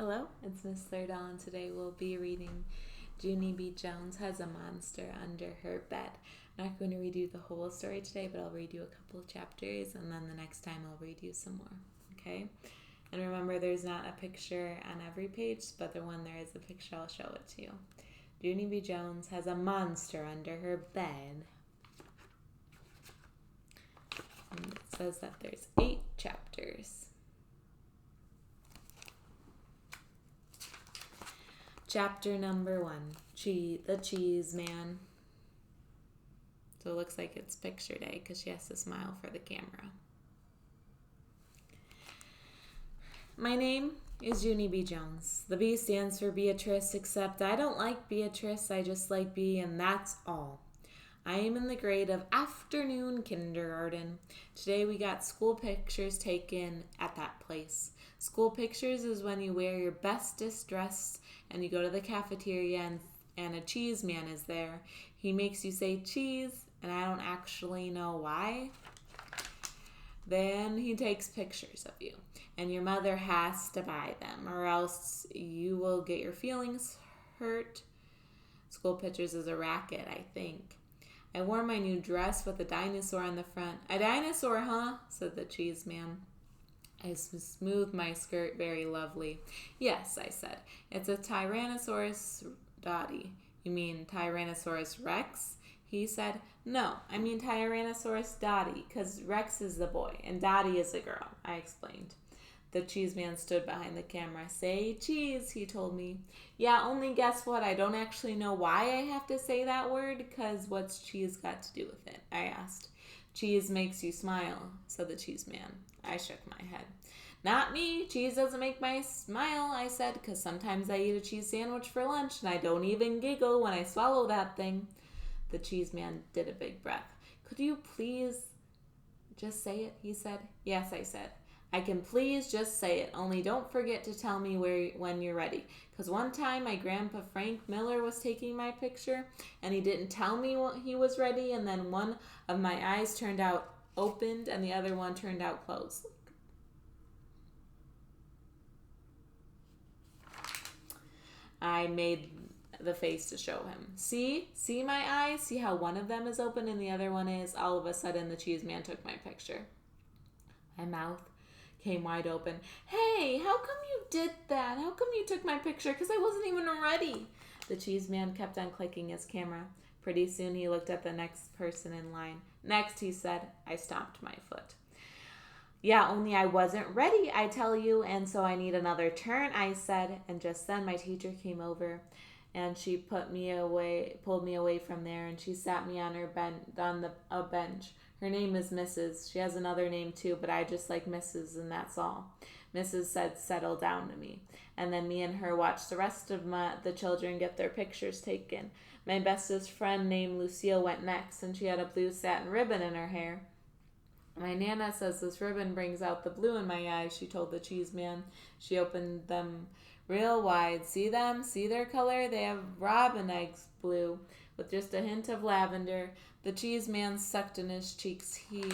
Hello, it's Miss Thirdahl, and today we'll be reading Junie B. Jones Has a Monster Under Her Bed. I'm not going to read you the whole story today, but I'll read you a couple of chapters, and then the next time I'll read you some more, okay? And remember, there's not a picture on every page, but the one there is a picture, I'll show it to you. Junie B. Jones has a monster under her bed. And it says that there's 8 chapters. Chapter number 1, the Cheese Man. So it looks like it's picture day because she has to smile for the camera. My name is Junie B. Jones. The B stands for Beatrice, except I don't like Beatrice, I just like B, and that's all. I am in the grade of afternoon kindergarten. Today we got school pictures taken at that place. School pictures is when you wear your bestest dress and you go to the cafeteria and a cheese man is there. He makes you say cheese, and I don't actually know why. Then he takes pictures of you, and your mother has to buy them, or else you will get your feelings hurt. School pictures is a racket, I think. I wore my new dress with a dinosaur on the front. A dinosaur, huh? Said the cheese man. I smoothed my skirt very lovely. Yes, I said. It's a Tyrannosaurus Dottie. You mean Tyrannosaurus Rex? He said, no, I mean Tyrannosaurus Dottie, because Rex is the boy and Dottie is the girl, I explained. The cheese man stood behind the camera. Say cheese, he told me. Yeah, only guess what? I don't actually know why I have to say that word, because what's cheese got to do with it? I asked. Cheese makes you smile, said the cheese man. I shook my head. Not me. Cheese doesn't make my smile, I said, because sometimes I eat a cheese sandwich for lunch, and I don't even giggle when I swallow that thing. The cheese man did a big breath. Could you please just say it, he said. Yes, I said. I can please just say it, only don't forget to tell me when you're ready. Because one time my grandpa Frank Miller was taking my picture, and he didn't tell me when he was ready, and then one of my eyes turned out opened, and the other one turned out closed. I made the face to show him. See my eyes? See how one of them is open and the other one is? All of a sudden, the cheese man took my picture. My mouth came wide open. Hey, how come you did that? How come you took my picture? Because I wasn't even ready. The cheese man kept on clicking his camera. Pretty soon he looked at the next person in line. Next, he said. I stomped my foot. Yeah, only I wasn't ready, I tell you, and so I need another turn, I said. And just then my teacher came over, and she pulled me away from there, and she sat me on a bench. Her name is Mrs. She has another name too, but I just like Mrs., and that's all. Mrs. said, settle down to me. And then me and her watched the rest of the children get their pictures taken. My bestest friend named Lucille went next, and she had a blue satin ribbon in her hair. My Nana says this ribbon brings out the blue in my eyes, she told the cheese man. She opened them real wide. See them? See their color? They have robin eggs blue with just a hint of lavender. The cheese man sucked in his cheeks. He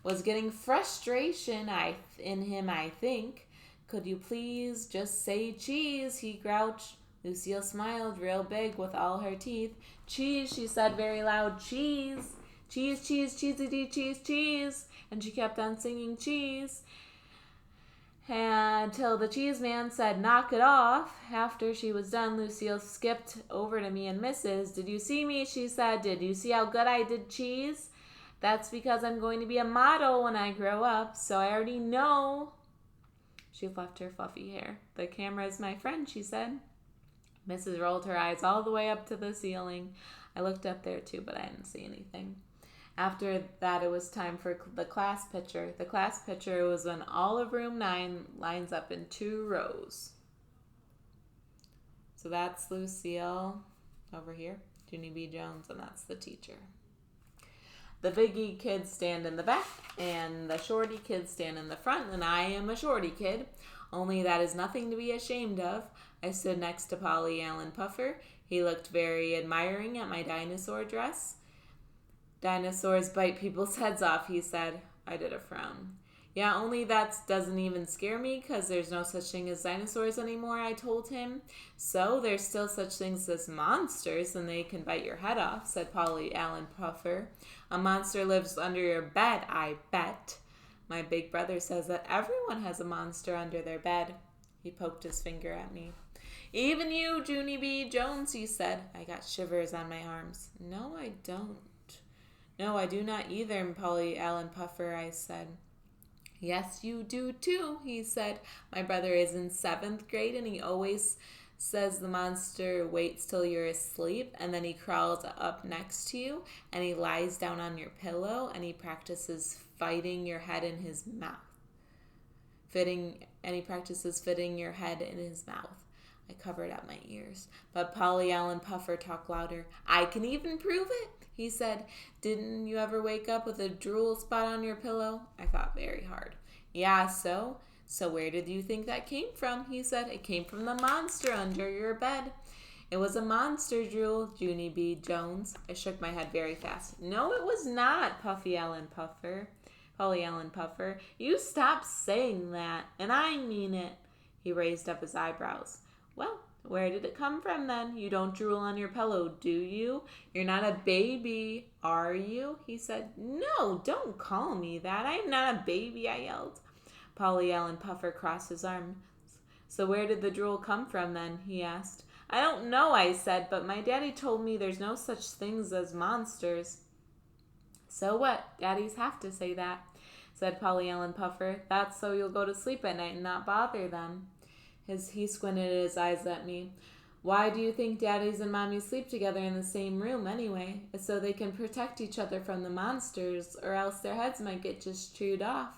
was getting frustration in him, I think. Could you please just say cheese? He grouched. Lucille smiled real big with all her teeth. Cheese, she said very loud. Cheese. Cheese, cheese, cheesy, cheese, cheese. And she kept on singing cheese until the cheese man said, knock it off. After she was done, Lucille skipped over to me and Mrs. Did you see me? She said. Did you see how good I did cheese? That's because I'm going to be a model when I grow up, so I already know. She fluffed her fluffy hair. The camera is my friend, she said. Mrs. rolled her eyes all the way up to the ceiling. I looked up there too, but I didn't see anything. After that, it was time for the class picture. The class picture was when all of room 9 lines up in 2 rows. So that's Lucille over here, Junie B. Jones, and that's the teacher. The biggie kids stand in the back, and the shorty kids stand in the front, and I am a shorty kid, only that is nothing to be ashamed of. I stood next to Polly Allen Puffer. He looked very admiring at my dinosaur dress. Dinosaurs bite people's heads off, he said. I did a frown. Yeah, only that doesn't even scare me because there's no such thing as dinosaurs anymore, I told him. So there's still such things as monsters and they can bite your head off, said Polly Allen Puffer. A monster lives under your bed, I bet. My big brother says that everyone has a monster under their bed. He poked his finger at me. Even you, Junie B. Jones, he said. I got shivers on my arms. No, I don't. No, I do not either, Polly Allen Puffer, I said. Yes, you do too, he said. My brother is in 7th grade and he always says the monster waits till you're asleep and then he crawls up next to you and he lies down on your pillow and he practices fitting your head in his mouth. Fitting your head in his mouth. I covered up my ears. But Polly Allen Puffer talked louder. I can even prove it, he said. Didn't you ever wake up with a drool spot on your pillow? I thought very hard. Yeah, so where did you think that came from? He said. It came from the monster under your bed. It was a monster drool, Junie B. Jones. I shook my head very fast. No, it was not, Polly Allen Puffer. You stop saying that, and I mean it. He raised up his eyebrows. Well, where did it come from then? You don't drool on your pillow, do you? You're not a baby, are you? He said. No, don't call me that. I'm not a baby, I yelled. Polly Allen Puffer crossed his arms. So where did the drool come from then? He asked. I don't know, I said, but my daddy told me there's no such things as monsters. So what? Daddies have to say that, said Polly Allen Puffer. That's so you'll go to sleep at night and not bother them. He squinted his eyes at me. Why do you think daddies and mommies sleep together in the same room anyway? It's so they can protect each other from the monsters, or else their heads might get just chewed off.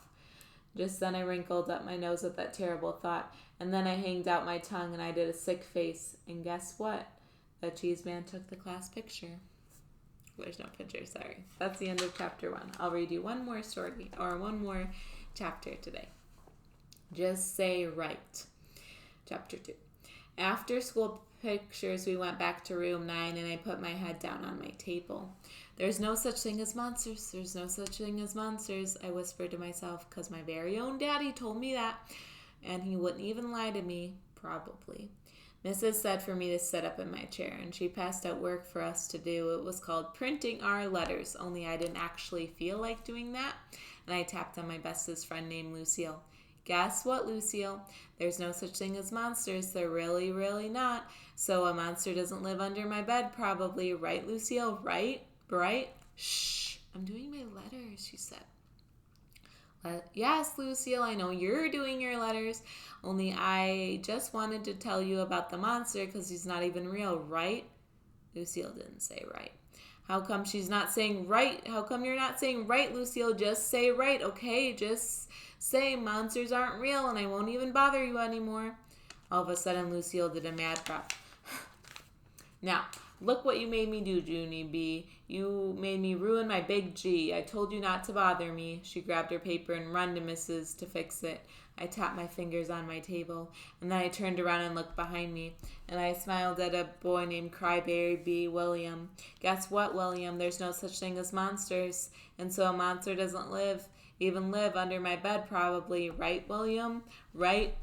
Just then I wrinkled up my nose at that terrible thought, and then I hanged out my tongue and I did a sick face. And guess what? The cheese man took the class picture. There's no picture, sorry. That's the end of chapter 1. I'll read you one more story, or one more chapter today. Just say right. Chapter 2. After school pictures, we went back to room 9 and I put my head down on my table. There's no such thing as monsters. There's no such thing as monsters, I whispered to myself, because my very own daddy told me that, and he wouldn't even lie to me, probably. Mrs. said for me to sit up in my chair, and she passed out work for us to do. It was called printing our letters, only I didn't actually feel like doing that, and I tapped on my bestest friend named Lucille. Guess what, Lucille? There's no such thing as monsters. They're really, really not. So a monster doesn't live under my bed, probably. Right, Lucille? Right? Shh. I'm doing my letters, she said. Yes, Lucille, I know you're doing your letters. Only I just wanted to tell you about the monster because he's not even real, right? Lucille didn't say right. How come she's not saying right? How come you're not saying right, Lucille? Just say right, okay? Just say monsters aren't real and I won't even bother you anymore. All of a sudden, Lucille did a mad breath. Now, look what you made me do, Junie B. You made me ruin my big G. I told you not to bother me. She grabbed her paper and run to Mrs. to fix it. I tapped my fingers on my table, and then I turned around and looked behind me, and I smiled at a boy named Crybaby William. Guess what, William? There's no such thing as monsters, and so a monster doesn't live under my bed, probably. Right, William? Right?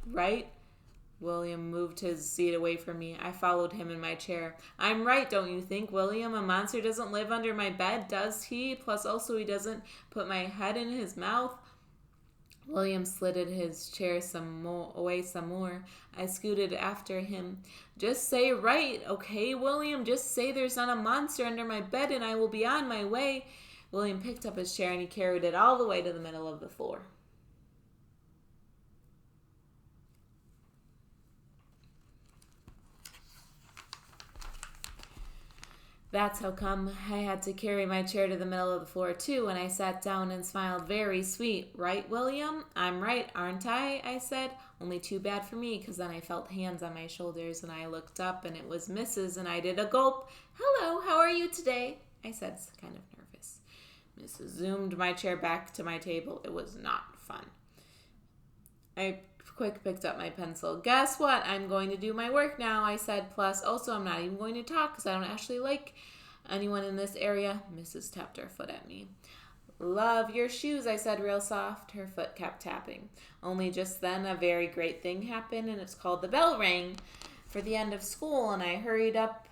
William moved his seat away from me. I followed him in my chair. I'm right, don't you think, William? A monster doesn't live under my bed, does he? Plus, also, he doesn't put my head in his mouth. William slid his chair away some more. I scooted after him. Just say right, okay, William? Just say there's not a monster under my bed and I will be on my way. William picked up his chair and he carried it all the way to the middle of the floor. That's how come I had to carry my chair to the middle of the floor, too, and I sat down and smiled very sweet. Right, William? I'm right, aren't I said. Only too bad for me, because then I felt hands on my shoulders, and I looked up, and it was Mrs., and I did a gulp. Hello, how are you today? I said, kind of nervous. Mrs. zoomed my chair back to my table. It was not fun. I quick picked up my pencil. Guess what? I'm going to do my work now, I said. Plus, also, I'm not even going to talk because I don't actually like anyone in this area. Mrs. tapped her foot at me. Love your shoes, I said real soft. Her foot kept tapping. Only just then a very great thing happened, and it's called the bell rang for the end of school, and I hurried up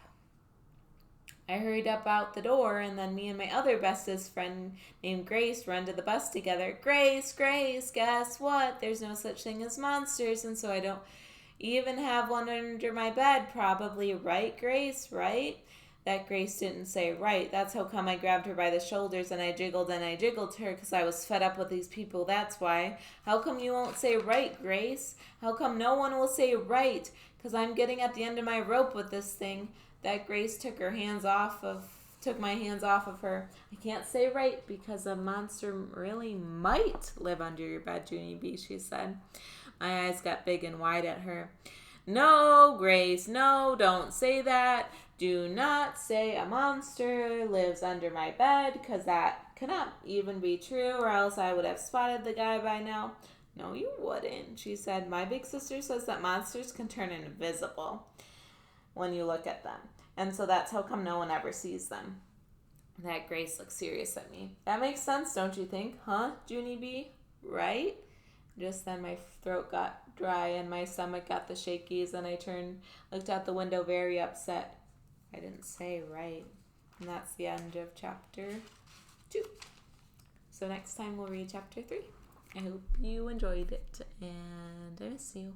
out the door, and then me and my other bestest friend named Grace run to the bus together. Grace, guess what? There's no such thing as monsters, and so I don't even have one under my bed, probably. Right, Grace? Right? That Grace didn't say right. That's how come I grabbed her by the shoulders and I jiggled her because I was fed up with these people. That's why. How come you won't say right, Grace? How come no one will say right? Because I'm getting at the end of my rope with this thing. That Grace took my hands off of her. I can't say right because a monster really might live under your bed, Junie B, she said. My eyes got big and wide at her. No, Grace, no, don't say that. Do not say a monster lives under my bed, because that cannot even be true, or else I would have spotted the guy by now. No, you wouldn't, she said. My big sister says that monsters can turn invisible when you look at them, and so that's how come no one ever sees them. That Grace looked serious at me. That makes sense, don't you think? Huh, Junie B? Right? Just then my throat got dry and my stomach got the shakies, and I looked out the window very upset. I didn't say right. And that's the end of chapter 2. So next time we'll read chapter 3. I hope you enjoyed it, and I miss you.